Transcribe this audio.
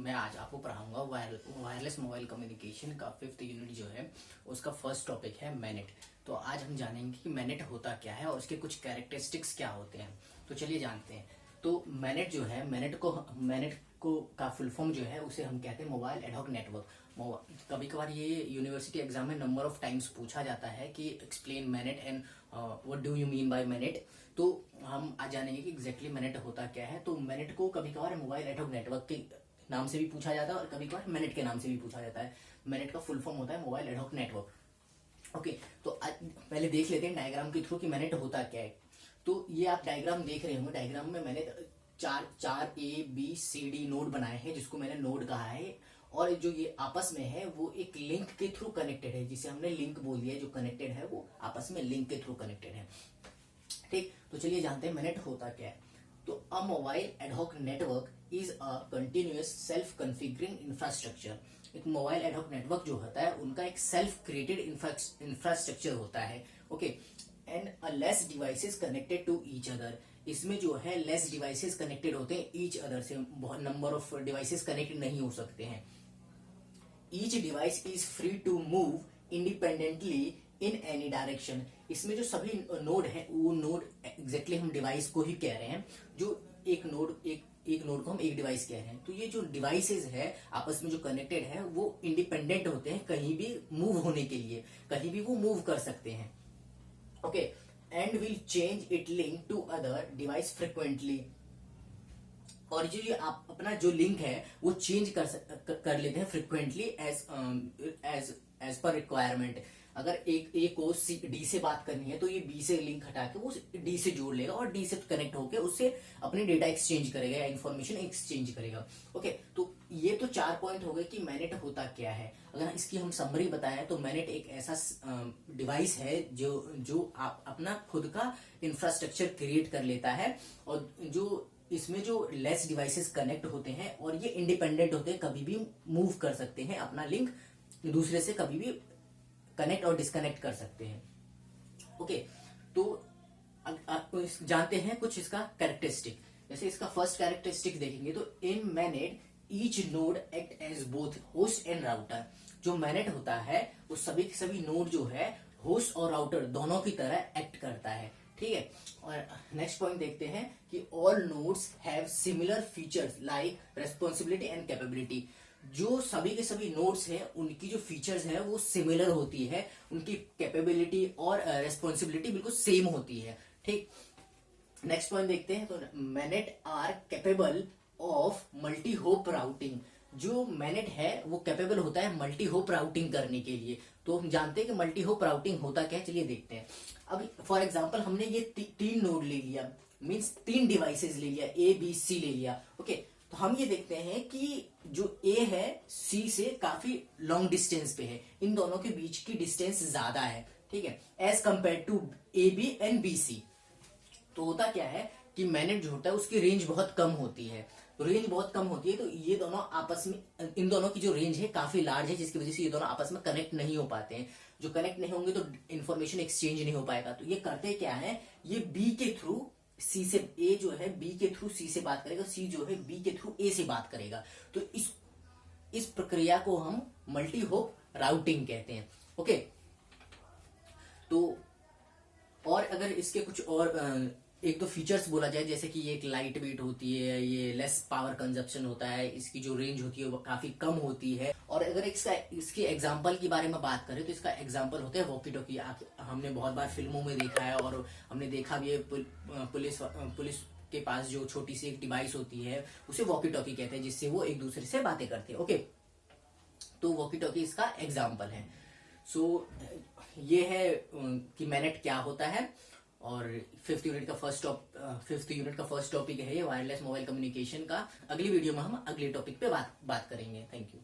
मैं आज आपको पढ़ाऊंगा वायरलेस मोबाइल कम्युनिकेशन का 5th यूनिट जो है उसका फर्स्ट टॉपिक है मैनेट। तो आज हम जानेंगे कि मैनेट होता क्या है और उसके कुछ कैरेक्टरिस्टिक्स क्या होते हैं। तो चलिए जानते हैं। तो मैनेट जो है मैनेट को का फुल फॉर्म जो है उसे हम कहते हैं मोबाइल एडहॉक नेटवर्क। कभी कभार ये यूनिवर्सिटी एग्जाम में नंबर ऑफ टाइम्स पूछा जाता है कि explain MANET and what do you mean by MANET. तो हम आज जानेंगे कि एग्जैक्टली मैनेट होता क्या है। तो मैनेट को कभी कभार मोबाइल एडहॉक नेटवर्क के नाम से भी पूछा जाता है और कभी कभार मैनेट के नाम से भी पूछा जाता है। मैनेट का फुल फॉर्म होता है मोबाइल एडहॉक नेटवर्क। ओके, तो पहले देख लेते हैं डायग्राम के थ्रू कि मैनेट होता क्या है। तो ये आप डायग्राम देख रहे होंगे। डायग्राम में मैंने चार ABCD नोड बनाए हैं जिसको मैंने नोड कहा है, और जो ये आपस में है वो एक लिंक के थ्रू कनेक्टेड है, जिसे हमने लिंक बोल दिया। जो कनेक्टेड है वो आपस में लिंक के थ्रू कनेक्टेड है। ठीक, तो चलिए जानते हैं मैनेट होता क्या है। तो अ mobile ad hoc network is a continuous self configuring infrastructure. एक मोबाइल एडहॉक नेटवर्क जो होता है उनका एक सेल्फ क्रिएटेड इंफ्रास्ट्रक्चर होता है। Okay, and uh less devices connected to each other. इसमें जो है लेस डिवाइसेस कनेक्टेड होते हैं ईच अदर से। बहुत नंबर ऑफ डिवाइसेस कनेक्ट नहीं हो सकते हैं। Each device is free to move independently in any direction. इसमें जो सभी नोड है वो नोड एग्जैक्टली हम डिवाइस को ही कह रहे हैं। जो एक नोड को हम एक डिवाइस कह रहे हैं। तो ये जो डिवाइसेस है आपस में जो कनेक्टेड है वो इंडिपेंडेंट होते हैं, कहीं भी मूव होने के लिए कहीं भी वो मूव कर सकते हैं। Okay, and will change it link to other device frequently. और जो ये आप अपना जो लिंक है वो चेंज कर लेते हैं फ्रिक्वेंटली एज पर रिक्वायरमेंट। अगर ए को डी से बात करनी है तो ये बी से लिंक हटा के वो डी से जोड़ लेगा और डी से कनेक्ट होकर उससे अपनी डेटा एक्सचेंज करेगा या इंफॉर्मेशन एक्सचेंज करेगा। ओके, तो ये तो 4 पॉइंट हो गए कि मैनेट होता क्या है। अगर इसकी हम समरी बताएं तो मैनेट एक ऐसा डिवाइस है जो आप अपना खुद का इंफ्रास्ट्रक्चर क्रिएट कर लेता है, और जो इसमें जो लेस डिवाइसेस कनेक्ट होते हैं और ये इंडिपेंडेंट होते हैं, कभी भी मूव कर सकते हैं, अपना लिंक दूसरे से कभी भी कनेक्ट और डिस्कनेक्ट कर सकते हैं। ओके, तो जानते हैं कुछ इसका कैरेक्टरिस्टिक। जैसे इसका फर्स्ट कैरेक्टरिस्टिक देखेंगे तो in MANET each node act as both host and router. जो मैनेट होता है वो सभी के सभी नोड जो है होस्ट और राउटर दोनों की तरह एक्ट करता है। ठीक है, और नेक्स्ट पॉइंट देखते हैं कि all nodes have similar features like responsibility and capability. जो सभी के सभी नोड्स हैं उनकी जो फीचर्स है वो सिमिलर होती है, उनकी कैपेबिलिटी और रेस्पॉन्सिबिलिटी बिल्कुल सेम होती है। ठीक, नेक्स्ट पॉइंट देखते हैं। तो MANET are capable of multi hop routing. जो मैनेट है वो कैपेबल होता है मल्टी होप राउटिंग करने के लिए। तो हम जानते हैं कि मल्टी होप राउटिंग होता क्या है, चलिए देखते हैं। अब फॉर एग्जांपल हमने ये 3 नोड ले लिया, मींस 3 डिवाइसेस ले लिया, ABC ले लिया। ओके, तो हम ये देखते हैं कि जो A है C से काफी लॉन्ग डिस्टेंस पे है, इन दोनों के बीच की डिस्टेंस ज्यादा है। ठीक है, as compared to AB and BC। तो होता क्या है कि मैनेट जो होता है उसकी रेंज बहुत कम होती है। रेंज बहुत कम होती है तो ये दोनों आपस में, इन दोनों की जो रेंज है काफी लार्ज है, जिसकी वजह से ये दोनों आपस में कनेक्ट नहीं हो पाते हैं। जो कनेक्ट नहीं होंगे तो इन्फॉर्मेशन एक्सचेंज नहीं हो पाएगा। तो ये करते क्या है, ये बी के थ्रू सी से, ए जो है बी के थ्रू सी से बात करेगा, सी जो है बी के थ्रू ए से बात करेगा। तो इस प्रक्रिया को हम मल्टी होप राउटिंग कहते हैं। ओके, तो और अगर इसके कुछ और एक तो फीचर्स बोला जाए, जैसे कि ये एक लाइट वेट होती है, ये लेस पावर कंजप्शन होता है, इसकी जो रेंज होती है वो काफी कम होती है। और अगर इसके एग्जांपल के बारे में बात करें तो इसका एग्जांपल होता है वॉकी टॉकी। हमने बहुत बार फिल्मों में देखा है और हमने देखा भी है, पुलिस के पास जो छोटी सी एक डिवाइस होती है उसे वॉकी टॉकी कहते हैं, जिससे वो एक दूसरे से बातें करते हैं। ओके, तो वॉकी टॉकी इसका एग्जाम्पल है। सो ये है कि मैनेट क्या होता है। और 5th यूनिट का फर्स्ट टॉपिक है ये वायरलेस मोबाइल कम्युनिकेशन का। अगली वीडियो में हम अगले टॉपिक पे बात करेंगे। Thank you.